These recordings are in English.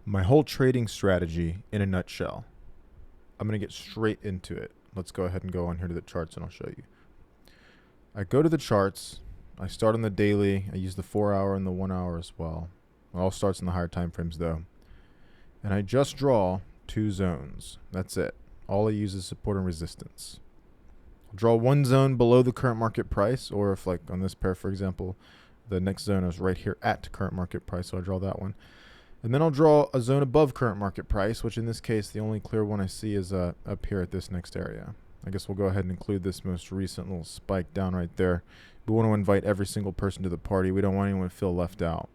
My whole trading strategy in a nutshell. I'm going to get straight into it. Let's go ahead and go on here to the charts and I'll show you. I go to the charts. I start on the daily. I use the 4-hour and the 1-hour as well. It all starts in the higher time frames though. And I just draw two zones. That's it. All I use is support and resistance. I'll draw one zone below the current market price, or if like on this pair, for example, the next zone is right here at current market price, so I'll draw that one. And then I'll draw a zone above current market price, which in this case, the only clear one I see is up here at this next area. I guess we'll go ahead and include this most recent little spike down right there. We want to invite every single person to the party. We don't want anyone to feel left out.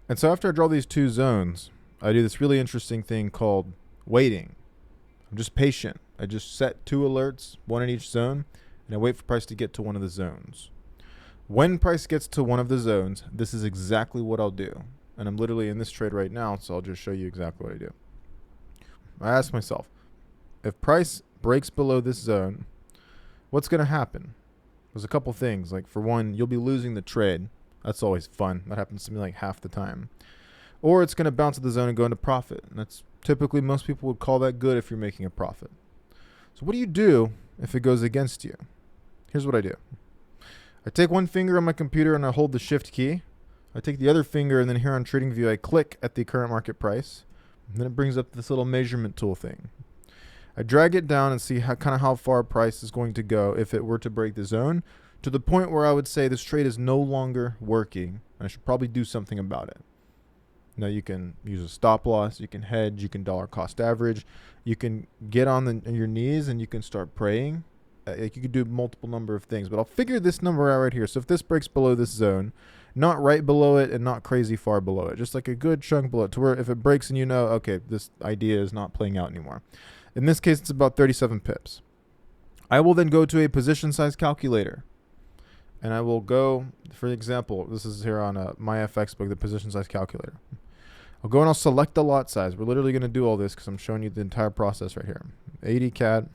And so after I draw these two zones, I do this really interesting thing called waiting. I'm just patient. I just set two alerts, one in each zone, and I wait for price to get to one of the zones. When price gets to one of the zones, this is exactly what I'll do. And I'm literally in this trade right now, so I'll just show you exactly what I do. I ask myself, if price breaks below this zone, what's going to happen? There's a couple things. Like for one, you'll be losing the trade. That's always fun. That happens to me like half the time. Or it's going to bounce to the zone and go into profit. And that's typically, most people would call that good if you're making a profit. So what do you do if it goes against you? Here's what I do. I take one finger on my computer and I hold the shift key. I take the other finger and then here on TradingView, I click at the current market price. And then it brings up this little measurement tool thing. I drag it down and see how far price is going to go if it were to break the zone, to the point where I would say this trade is no longer working and I should probably do something about it. Now you can use a stop loss, you can hedge, you can dollar cost average, you can get on your knees and you can start praying. Like you could do multiple number of things, but I'll figure this number out right here. So if this breaks below this zone, not right below it and not crazy far below it, just like a good chunk below it, to where if it breaks and you know, okay, this idea is not playing out anymore. In this case, it's about 37 pips. I will then go to a position size calculator. And I will go, for example, this is here on my FX book, the position size calculator. I'll go and I'll select the lot size. We're literally going to do all this because I'm showing you the entire process right here. 80 CAD.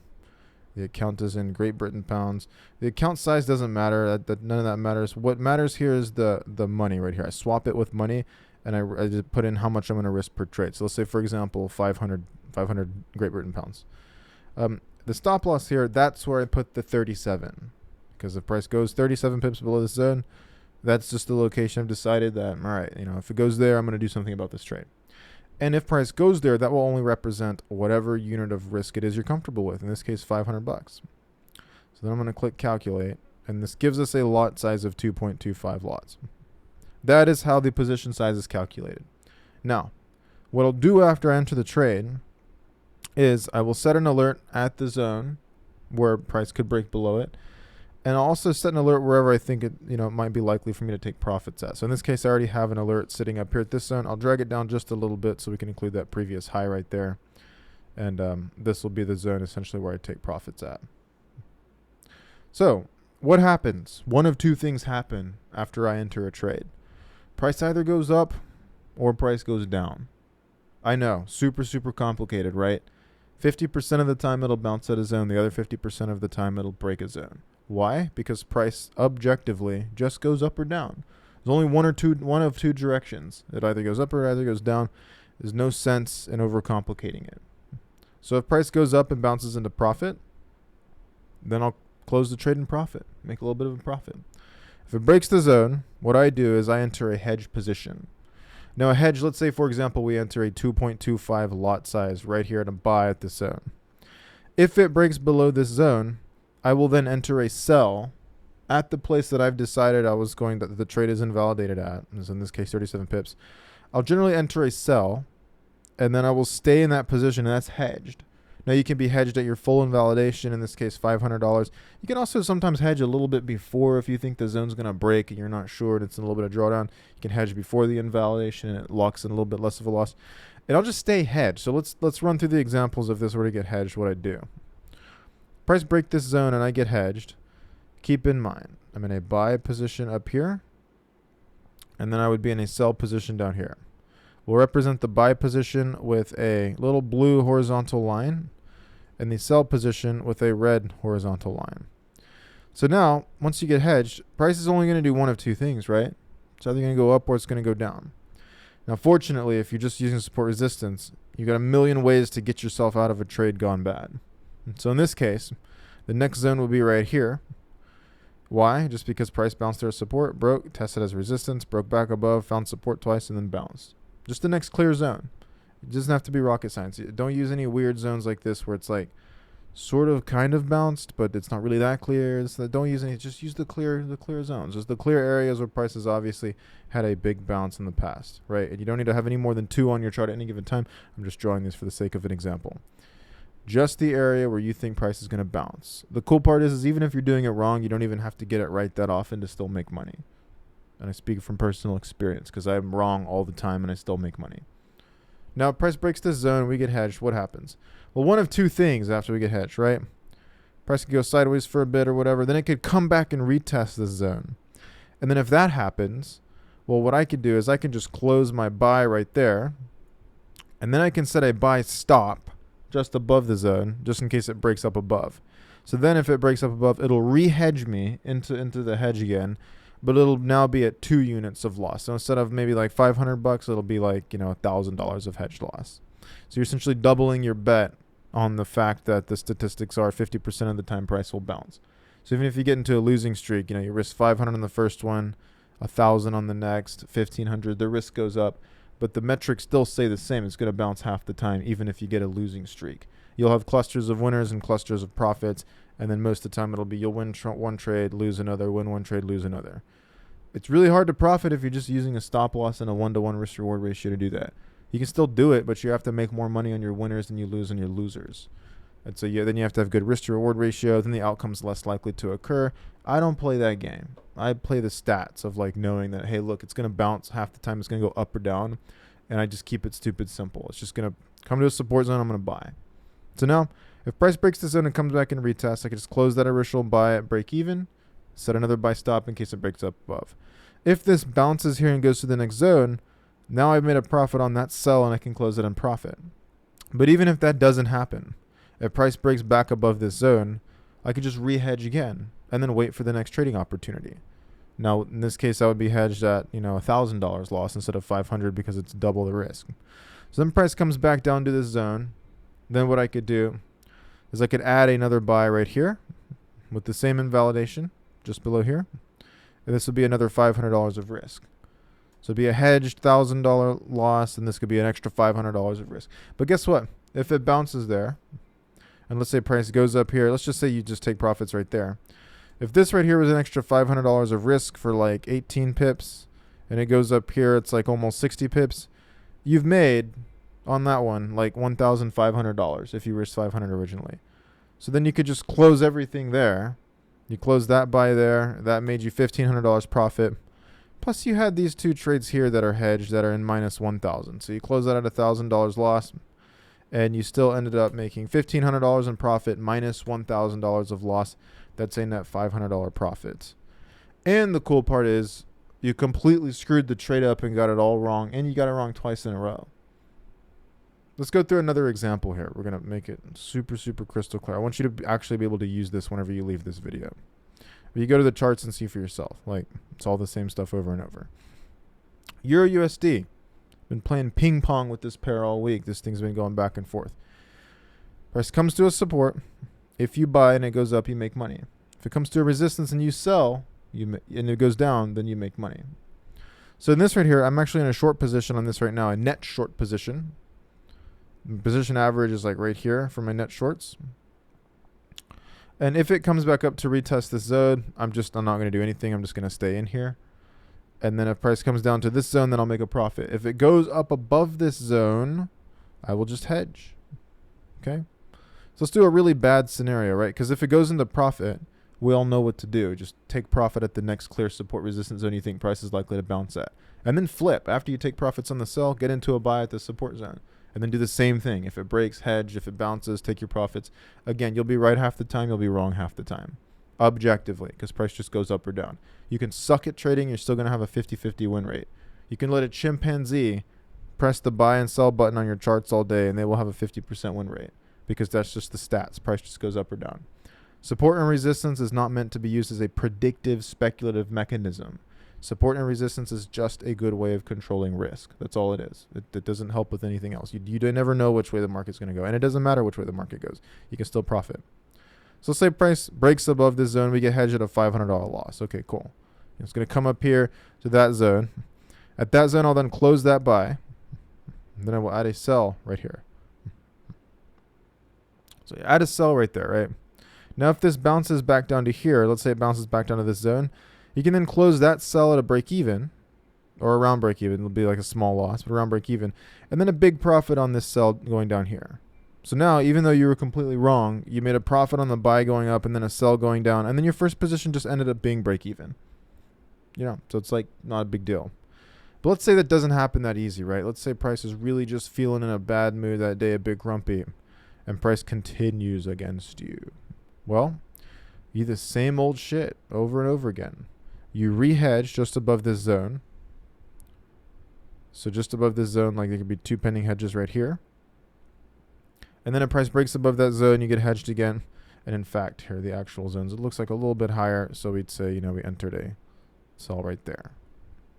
The account is in Great Britain pounds. The account size doesn't matter. None of that matters. What matters here is the money right here. I swap it with money, and I just put in how much I'm going to risk per trade. So let's say, for example, 500 Great Britain pounds. The stop loss here, that's where I put the 37. Because if price goes 37 pips below this zone, that's just the location I've decided that, all right, if it goes there, I'm going to do something about this trade. And if price goes there, that will only represent whatever unit of risk it is you're comfortable with. In this case, $500. So then I'm going to click calculate, and this gives us a lot size of 2.25 lots. That is how the position size is calculated. Now, what I'll do after I enter the trade is I will set an alert at the zone where price could break below it. And I'll also set an alert wherever I think it might be likely for me to take profits at. So in this case, I already have an alert sitting up here at this zone. I'll drag it down just a little bit so we can include that previous high right there. And this will be the zone essentially where I take profits at. So what happens? One of two things happen after I enter a trade. Price either goes up or price goes down. I know, super, super complicated, right? 50% of the time it'll bounce at a zone. The other 50% of the time it'll break a zone. Why? Because price objectively just goes up or down. There's only one of two directions. It either goes up or either goes down. There's no sense in overcomplicating it. So if price goes up and bounces into profit, then I'll close the trade in profit, make a little bit of a profit. If it breaks the zone, what I do is I enter a hedge position. Now a hedge, let's say for example, we enter a 2.25 lot size right here at a buy at this zone. If it breaks below this zone, I will then enter a sell at the place that I've decided that the trade is invalidated at. So in this case, 37 pips. I'll generally enter a sell, and then I will stay in that position, and that's hedged. Now you can be hedged at your full invalidation, in this case $500. You can also sometimes hedge a little bit before if you think the zone's going to break and you're not sure and it's in a little bit of drawdown. You can hedge before the invalidation and it locks in a little bit less of a loss. And I'll just stay hedged. So let's run through the examples of this where to get hedged, what I do. Price break this zone and I get hedged. Keep in mind, I'm in a buy position up here, and then I would be in a sell position down here. We'll represent the buy position with a little blue horizontal line and the sell position with a red horizontal line. So now, once you get hedged, price is only going to do one of two things, right? It's either going to go up or it's going to go down. Now, fortunately, if you're just using support resistance, you've got a million ways to get yourself out of a trade gone bad. And so in this case, the next zone will be right here. Why? Just because price bounced their support, broke, tested as resistance, broke back above, found support twice, and then bounced. Just the next clear zone. It doesn't have to be rocket science. Don't use any weird zones like this where it's like sort of kind of bounced, but it's not really that clear. So don't use any. Just use the clear zones. Just the clear areas where prices obviously had a big bounce in the past, right? And you don't need to have any more than 2 on your chart at any given time. I'm just drawing this for the sake of an example. Just the area where you think price is going to bounce. The cool part is even if you're doing it wrong, you don't even have to get it right that often to still make money. And I speak from personal experience because I'm wrong all the time and I still make money. Now, if price breaks this zone, we get hedged. What happens? Well, one of two things after we get hedged, right? Price could go sideways for a bit or whatever. Then it could come back and retest this zone. And then if that happens, well, what I could do is I can just close my buy right there. And then I can set a buy stop just above the zone, just in case it breaks up above. So then if it breaks up above, it'll re-hedge me into the hedge again. But it'll now be at 2 units of loss. So instead of maybe like $500, it'll be like, $1,000 of hedge loss. So you're essentially doubling your bet on the fact that the statistics are 50% of the time price will bounce. So even if you get into a losing streak, you risk 500 on the first one, 1,000 on the next, 1,500, the risk goes up. But the metrics still stay the same. It's going to bounce half the time, even if you get a losing streak. You'll have clusters of winners and clusters of profits. And then most of the time it'll be you'll win one trade, lose another, win one trade, lose another. It's really hard to profit if you're just using a stop loss and a 1-to-1 risk reward ratio to do that. You can still do it, but you have to make more money on your winners than you lose on your losers. And so then you have to have good risk to reward ratio. Then the outcome's less likely to occur. I don't play that game. I play the stats of like knowing that, hey, look, it's going to bounce half the time. It's going to go up or down. And I just keep it stupid simple. It's just going to come to a support zone. I'm going to buy. So now, if price breaks the zone and comes back and retests, I can just close that original buy at break even, set another buy stop in case it breaks up above. If this bounces here and goes to the next zone, now I've made a profit on that sell and I can close it in profit. But even if that doesn't happen, if price breaks back above this zone, I could just re-hedge again and then wait for the next trading opportunity. Now, in this case, I would be hedged at, $1,000 loss instead of 500 because it's double the risk. So then price comes back down to this zone. Then what I could do is I could add another buy right here with the same invalidation just below here. And this would be another $500 of risk. So it'd be a hedged $1,000 loss, and this could be an extra $500 of risk. But guess what? If it bounces there, and let's say price goes up here, let's just say you just take profits right there. If this right here was an extra $500 of risk for like 18 pips, and it goes up here, it's like almost 60 pips, you've made on that one like $1,500 if you risked 500 originally. So then you could just close everything there. You close that buy there. That made you $1,500 profit. Plus you had these 2 trades here that are hedged that are in minus 1,000. So you close that at $1,000 loss, and you still ended up making $1,500 in profit minus $1,000 of loss. That's a net $500 profit. And the cool part is you completely screwed the trade up and got it all wrong, and you got it wrong twice in a row. Let's go through another example here. We're going to make it super, super crystal clear. I want you to actually be able to use this whenever you leave this video. But you go to the charts and see for yourself. Like, it's all the same stuff over and over. Euro USD. Been playing ping pong with this pair all week. This thing's been going back and forth. Price comes to a support. If you buy and it goes up, you make money. If it comes to a resistance and you sell, and it goes down, then you make money. So in this right here, I'm actually in a short position on this right now, a net short position. Position average is like right here for my net shorts. And if it comes back up to retest this zone, I'm not going to do anything. I'm just going to stay in here. And then if price comes down to this zone, then I'll make a profit. If it goes up above this zone, I will just hedge. Okay. So let's do a really bad scenario, right? Because if it goes into profit, we all know what to do. Just take profit at the next clear support resistance zone you think price is likely to bounce at. And then flip. After you take profits on the sell, get into a buy at the support zone. And then do the same thing. If it breaks, hedge. If it bounces, take your profits. Again, you'll be right half the time. You'll be wrong half the time. Objectively, because price just goes up or down. You can suck at trading. You're still going to have a 50-50 win rate. You can let a chimpanzee press the buy and sell button on your charts all day, and they will have a 50% win rate because that's just the stats. Price just goes up or down. Support and resistance is not meant to be used as a predictive, speculative mechanism. Support and resistance is just a good way of controlling risk. That's all it is. It doesn't help with anything else. You never know which way the market's going to go. And it doesn't matter which way the market goes. You can still profit. So let's say price breaks above this zone. We get hedged at a $500 loss. Okay, cool. It's going to come up here to that zone. At that zone, I'll then close that buy. And then I will add a sell right here. So you add a sell right there, right? Now, if this bounces back down to here, let's say it bounces back down to this zone, you can then close that sell at a break even or around break even. It'll be like a small loss, but around break even. And then a big profit on this sell going down here. So now, even though you were completely wrong, you made a profit on the buy going up and then a sell going down. And then your first position just ended up being break even. So it's like not a big deal. But let's say that doesn't happen that easy, right? Let's say price is really just feeling in a bad mood that day, a bit grumpy, and price continues against you. Well, you do the same old shit over and over again. You re-hedge just above this zone. So just above this zone, like there could be 2 pending hedges right here. And then a price breaks above that zone, you get hedged again. And in fact, here are the actual zones. It looks like a little bit higher. So we'd say, we entered a sell right there.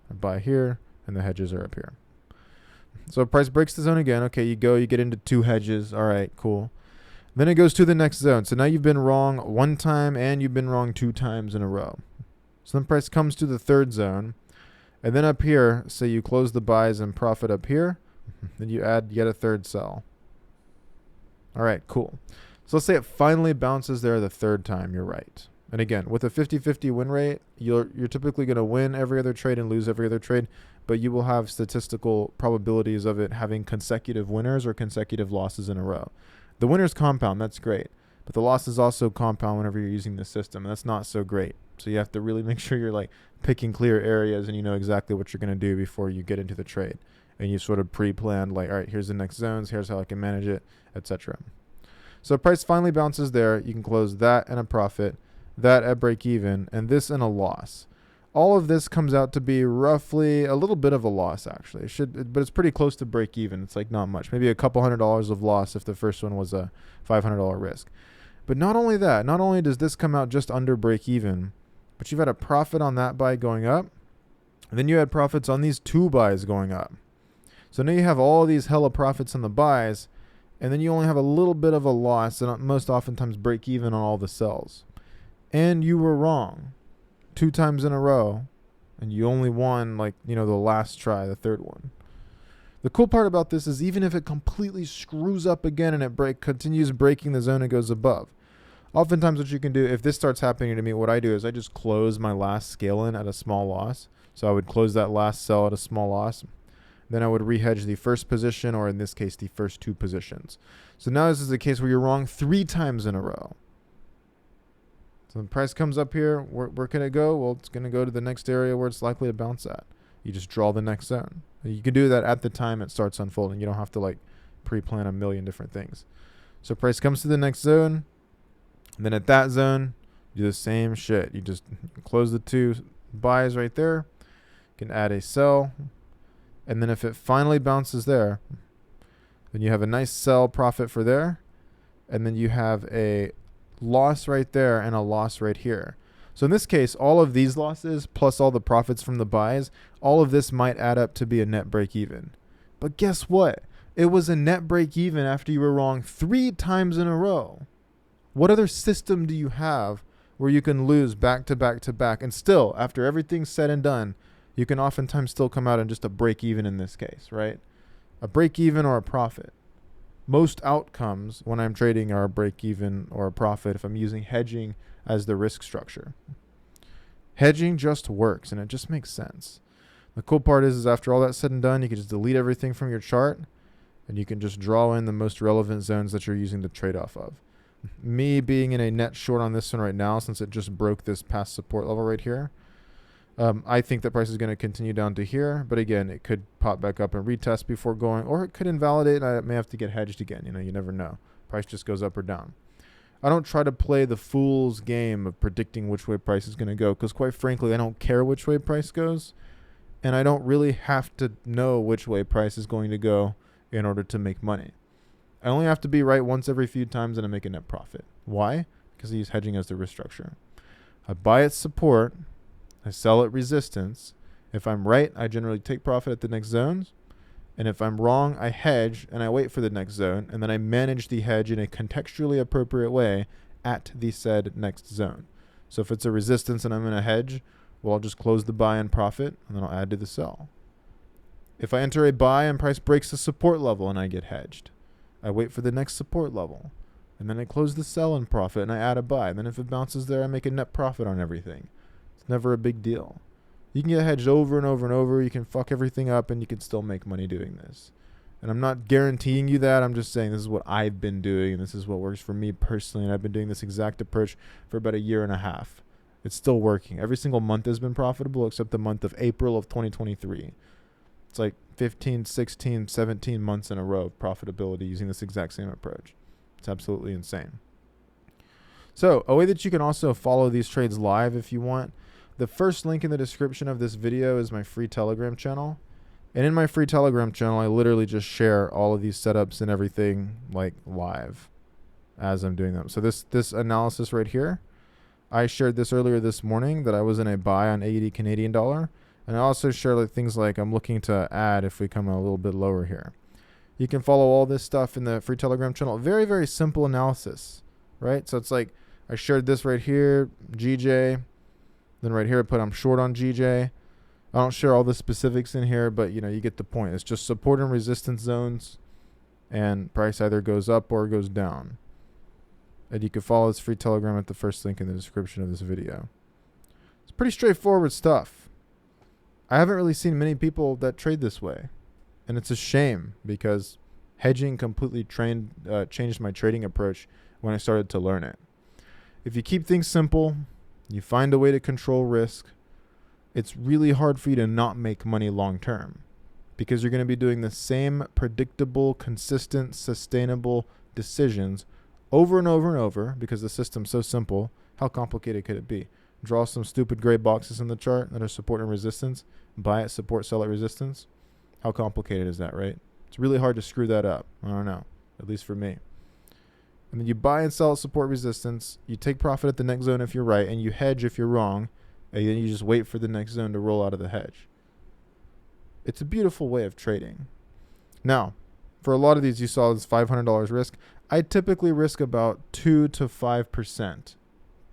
A buy here, and the hedges are up here. So price breaks the zone again. Okay, you get into 2 hedges. All right, cool. Then it goes to the next zone. So now you've been wrong 1 time and you've been wrong 2 times in a row. So then price comes to the 3rd zone. And then up here, say you close the buys and profit up here. Then you add yet a 3rd sell. All right, cool. So let's say it finally bounces there the 3rd time. You're right. And again, with a 50-50 win rate, you're typically going to win every other trade and lose every other trade, but you will have statistical probabilities of it having consecutive winners or consecutive losses in a row. The winners compound, that's great, but the losses also compound whenever you're using the system, and that's not so great. So you have to really make sure you're like picking clear areas and you know exactly what you're going to do before you get into the trade. And you sort of pre-planned like, all right, here's the next zones, here's how I can manage it, etc. So price finally bounces there. You can close that and a profit, that at break even, and this in a loss. All of this comes out to be roughly a little bit of a loss, actually. But it's pretty close to break even. It's like not much, maybe a couple $100 of loss if the first one was a $500 risk. But not only that, not only does this come out just under break even, but you've had a profit on that buy going up, and then you had profits on these 2 buys going up. So now you have all these hella profits on the buys, and then you only have a little bit of a loss, and most oftentimes break even on all the sells. And you were wrong 2 times in a row, and you only won the last try, the 3rd one. The cool part about this is even if it completely screws up again and it continues breaking the zone and goes above, oftentimes what you can do, if this starts happening to me, what I do is I just close my last scale in at a small loss. So I would close that last sell at a small loss. Then I would re-hedge the first position, or in this case, the first 2 positions. So now this is a case where you're wrong 3 times in a row. So the price comes up here. Where can it go? Well, it's going to go to the next area where it's likely to bounce at. You just draw the next zone. You can do that at the time it starts unfolding. You don't have to pre-plan a million different things. So price comes to the next zone. And then at that zone, you do the same shit. You just close the 2 buys right there. You can add a sell. And then if it finally bounces there, then you have a nice sell profit for there. And then you have a loss right there and a loss right here. So in this case, all of these losses plus all the profits from the buys, all of this might add up to be a net break even. But guess what? It was a net break even after you were wrong 3 times in a row. What other system do you have where you can lose back to back to back and still, after everything's said and done, you can oftentimes still come out in just a break even in this case, right? A break even or a profit. Most outcomes when I'm trading are a break even or a profit if I'm using hedging as the risk structure. Hedging just works and it just makes sense. The cool part is after all that's said and done, you can just delete everything from your chart and you can just draw in the most relevant zones that you're using to trade off of. Me being in a net short on this one right now, since it just broke this past support level right here, I think the price is going to continue down to here, but again, it could pop back up and retest before going, or it could invalidate. I may have to get hedged again. You never know. Price just goes up or down. I don't try to play the fool's game of predicting which way price is going to go, because quite frankly, I don't care which way price goes, and I don't really have to know which way price is going to go in order to make money. I only have to be right once every few times and I make a net profit. Why? Because I use hedging as the risk structure. I buy its support, I sell at resistance. If I'm right, I generally take profit at the next zones. And if I'm wrong, I hedge and I wait for the next zone. And then I manage the hedge in a contextually appropriate way at the said next zone. So if it's a resistance and I'm in a hedge, well, I'll just close the buy and profit, and then I'll add to the sell. If I enter a buy and price breaks the support level and I get hedged, I wait for the next support level, and then I close the sell and profit and I add a buy. And then if it bounces there, I make a net profit on everything. It's never a big deal. You can get hedged over and over and over. You can fuck everything up and you can still make money doing this. And I'm not guaranteeing you that. I'm just saying this is what I've been doing and this is what works for me personally. And I've been doing this exact approach for about 1.5 years. It's still working. Every single month has been profitable except the month of April of 2023. It's like 15, 16, 17 months in a row of profitability using this exact same approach. It's absolutely insane. So a way that you can also follow these trades live if you want. The first link in the description of this video is my free Telegram channel. And in my free Telegram channel, I literally just share all of these setups and everything like live as I'm doing them. So this analysis right here, I shared this earlier this morning that I was in a buy on 80 Canadian dollar. And I also share like things like I'm looking to add if we come a little bit lower here. You can follow all this stuff in the free Telegram channel. Very, very simple analysis, right? So it's like I shared this right here, GJ. Then right here I put I'm short on GJ. I don't share all the specifics in here, but you know, you get the point. It's just support and resistance zones and price either goes up or goes down. And you can follow this free Telegram at the first link in the description of this video. It's pretty straightforward stuff. I haven't really seen many people that trade this way. And it's a shame because hedging completely changed my trading approach when I started to learn it. If you keep things simple, you find a way to control risk, it's really hard for you to not make money long term because you're going to be doing the same predictable, consistent, sustainable decisions over and over and over because the system's so simple. How complicated could it be? Draw some stupid gray boxes in the chart that are support and resistance. Buy at support, sell at resistance. How complicated is that, right? It's really hard to screw that up. I don't know, at least for me. And then you buy and sell at support resistance. You take profit at the next zone if you're right, and you hedge if you're wrong. And then you just wait for the next zone to roll out of the hedge. It's a beautiful way of trading. Now, for a lot of these, you saw this $500 risk. I typically risk about 2 to 5%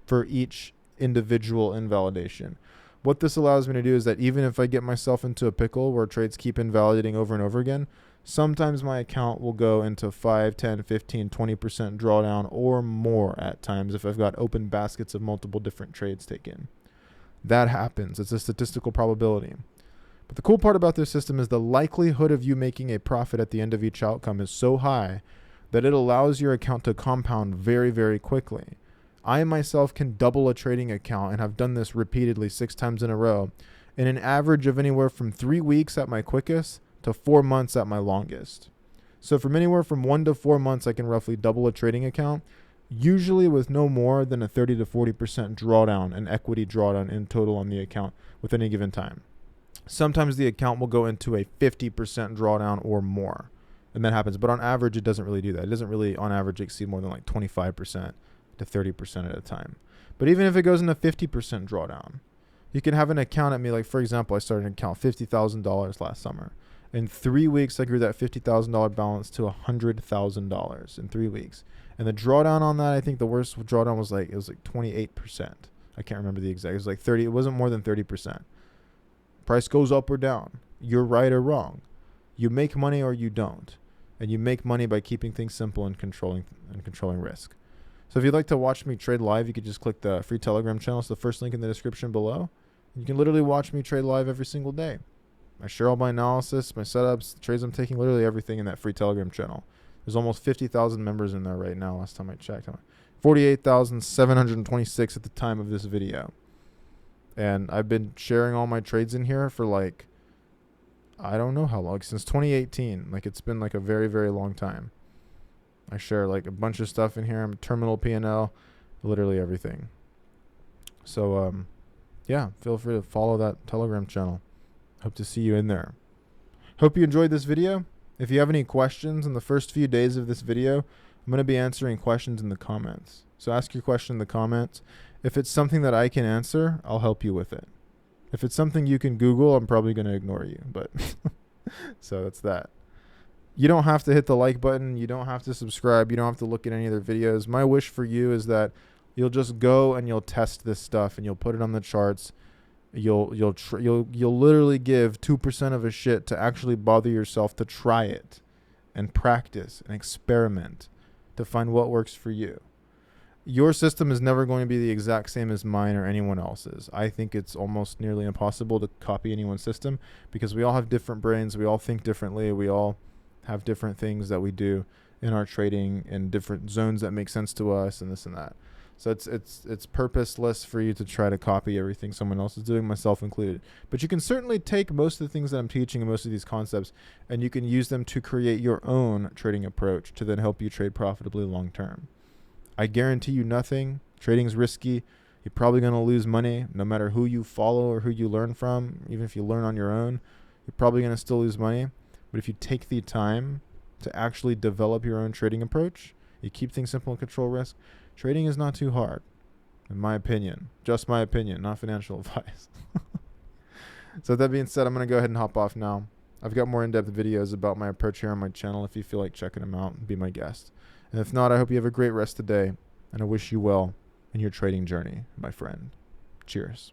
for each individual invalidation. What this allows me to do is that even if I get myself into a pickle where trades keep invalidating over and over again, sometimes my account will go into 5, 10, 15, 20% drawdown or more at times if I've got open baskets of multiple different trades taken. That happens. It's a statistical probability. But the cool part about this system is the likelihood of you making a profit at the end of each outcome is so high that it allows your account to compound very, very quickly. I myself can double a trading account and have done this repeatedly 6 times in a row in an average of anywhere from 3 weeks at my quickest to 4 months at my longest. So from anywhere from 1 to 4 months, I can roughly double a trading account, usually with no more than a 30 to 40% drawdown, an equity drawdown in total on the account with any given time. Sometimes the account will go into a 50% drawdown or more, and that happens. But on average, it doesn't really do that. It doesn't really, on average, exceed more than like 25% to 30% at a time. But even if it goes into 50% drawdown, you can have an account at me. Like, for example, I started an account $50,000 last summer. In 3 weeks, I grew that $50,000 balance to $100,000 in 3 weeks. And the drawdown on that, I think the worst drawdown was like, it was like 28%. I can't remember the exact. It was like 30. It wasn't more than 30%. Price goes up or down. You're right or wrong. You make money or you don't. And you make money by keeping things simple and controlling risk. So if you'd like to watch me trade live, you could just click the free Telegram channel. It's the first link in the description below. You can literally watch me trade live every single day. I share all my analysis, my setups, the trades I'm taking, literally everything in that free Telegram channel. There's almost 50,000 members in there right now last time I checked. 48,726 at the time of this video. And I've been sharing all my trades in here for like, I don't know how long, since 2018. Like, it's been like a very, very long time. I share like a bunch of stuff in here. I'm terminal P&L, literally everything. So, yeah, feel free to follow that Telegram channel. Hope to see you in there. Hope you enjoyed this video. If you have any questions in the first few days of this video, I'm going to be answering questions in the comments. So ask your question in the comments. If it's something that I can answer, I'll help you with it. If it's something you can Google, I'm probably going to ignore you. But so that's that. You don't have to hit the like button. You don't have to subscribe. You don't have to look at any other videos. My wish for you is that you'll just go and you'll test this stuff and you'll put it on the charts. You'll literally give 2% of a shit to actually bother yourself to try it and practice and experiment to find what works for you. Your system is never going to be the exact same as mine or anyone else's. I think it's almost nearly impossible to copy anyone's system because we all have different brains. We all think differently. We all have different things that we do in our trading in different zones that make sense to us and this and that. So it's purposeless for you to try to copy everything someone else is doing, myself included. But you can certainly take most of the things that I'm teaching and most of these concepts, and you can use them to create your own trading approach to then help you trade profitably long term. I guarantee you nothing. Trading's risky. You're probably going to lose money no matter who you follow or who you learn from. Even if you learn on your own, you're probably going to still lose money. But if you take the time to actually develop your own trading approach, you keep things simple and control risk, trading is not too hard, in my opinion. Just my opinion, not financial advice. So with that being said, I'm going to go ahead and hop off now. I've got more in-depth videos about my approach here on my channel if you feel like checking them out, be my guest. And if not, I hope you have a great rest of the day, and I wish you well in your trading journey, my friend. Cheers.